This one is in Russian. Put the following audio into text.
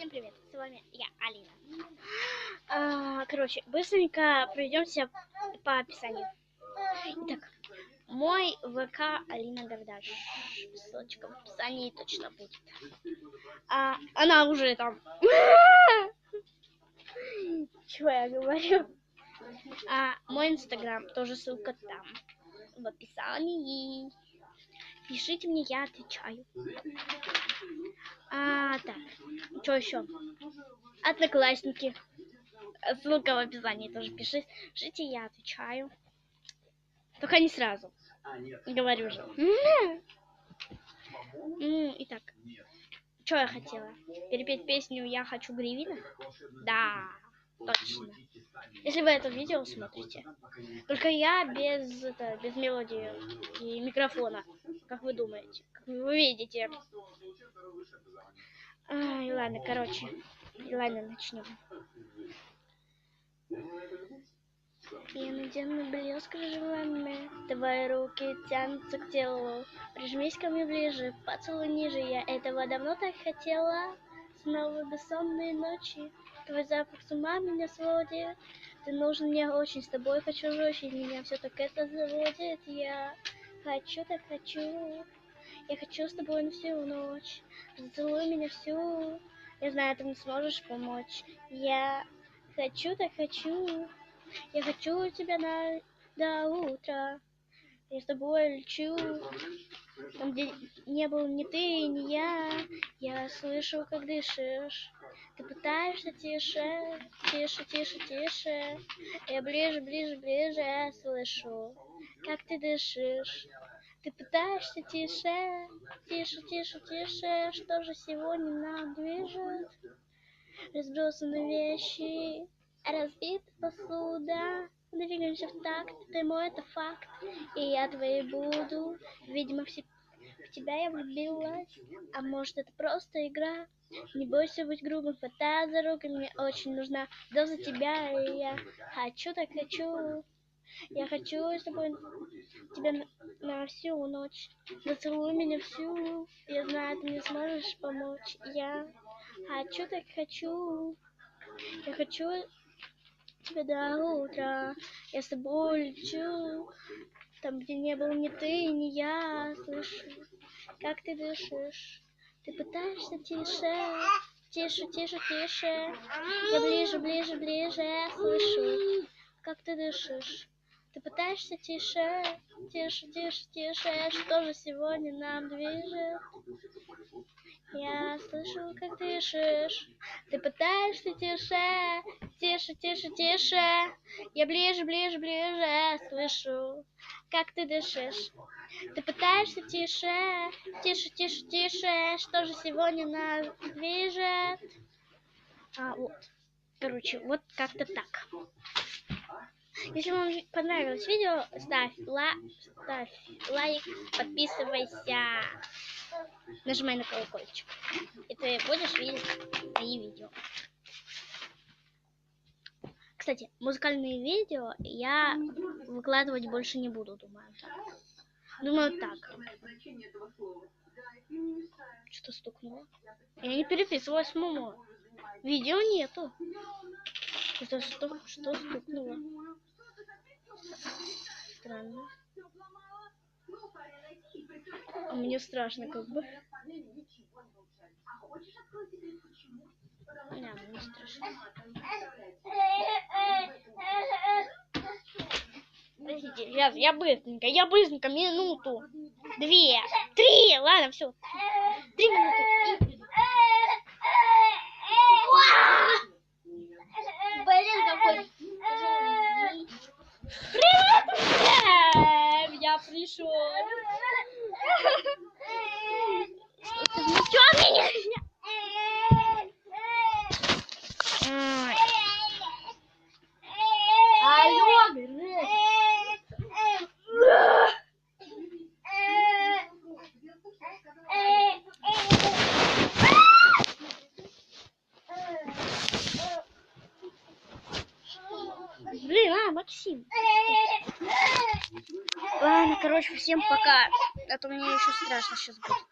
Всем привет, с вами я, Алина. Короче, быстренько пройдемся по описанию. Итак, мой ВК Алина Дардаш. Ссылочка в описании точно будет. Она уже там. Чего я говорю? Мой инстаграм, тоже ссылка там, в описании. Пишите мне, я отвечаю. Так, что еще? Одноклассники. Ссылка в описании тоже пишите, я отвечаю. Только не сразу. Говорю же. Итак, что я хотела? Перепеть песню «Я хочу гривина»? Да, точно. Если вы это видео смотрите. Только я без мелодии и микрофона. Как вы думаете? Как вы видите? Ладно, короче. Ладно, начнем. Я надену блеск кружевами, твои руки тянутся к телу. Прижмись ко мне ближе, поцелуй ниже, я этого давно так хотела. Снова бессонные ночи, твой запах с ума меня сводит. Ты нужен мне очень, с тобой хочу жестче, меня все так это заводит. Я хочу, так хочу, я хочу с тобой на всю ночь. Зацелуй меня всю, я знаю, ты мне сможешь помочь. Я хочу, так хочу. Я хочу тебя до утра. Я с тобой лечу. Там, где не был ни ты, ни я. Я слышу, как дышишь. Ты пытаешься тише, тише, тише, тише. Я ближе, ближе, ближе, я слышу, как ты дышишь. Ты пытаешься тише, тише, тише, тише. Что же сегодня нам движет? Разбросаны вещи, разбита посуда. Двигаемся в такт, ты мой, это факт. И я твоей буду. Видимо, в тебя я влюбилась. А может, это просто игра? Не бойся быть грубым, хватай за руку. Мне очень нужна доза тебя. И я хочу, так хочу. Я хочу с тобой тебя на всю ночь. Зацелуй меня всю. Я знаю, ты мне сможешь помочь. Я хочу, так хочу. Я хочу тебя до утра. Я с тобой лечу. Там, где не был ни ты, ни я. Слышу, как ты дышишь. Ты пытаешься тише. Тише, тише, тише. Я ближе, ближе, ближе. Слышу, как ты дышишь. Ты пытаешься тише. Тише, тише, тише. Что же сегодня нам движет? Я слышу, как дышишь. Ты пытаешься тише. Тише, тише, тише. Я ближе, ближе, ближе. Слышу, как ты дышишь. Ты пытаешься тише. Тише, тише, тише. Что же сегодня нас движет? Вот. Короче, вот как-то так. Если вам понравилось видео, ставь лайк, подписывайся, нажимай на колокольчик, и ты будешь видеть мои видео. Кстати, музыкальные видео я выкладывать больше не буду, думаю так. Что стукнуло? Я не переписывалась, мама. Видео нету. Это что стукнуло? Странно. А мне страшно, как бы. Да, мне страшно. Подождите, я быстренько, минуту, 2, 3, ладно, все. 3 минуты. Блин, какой привет! Я пришел. Ничего меня? Алло, блин, Максим. Ладно, короче, всем пока. А то мне еще страшно сейчас будет.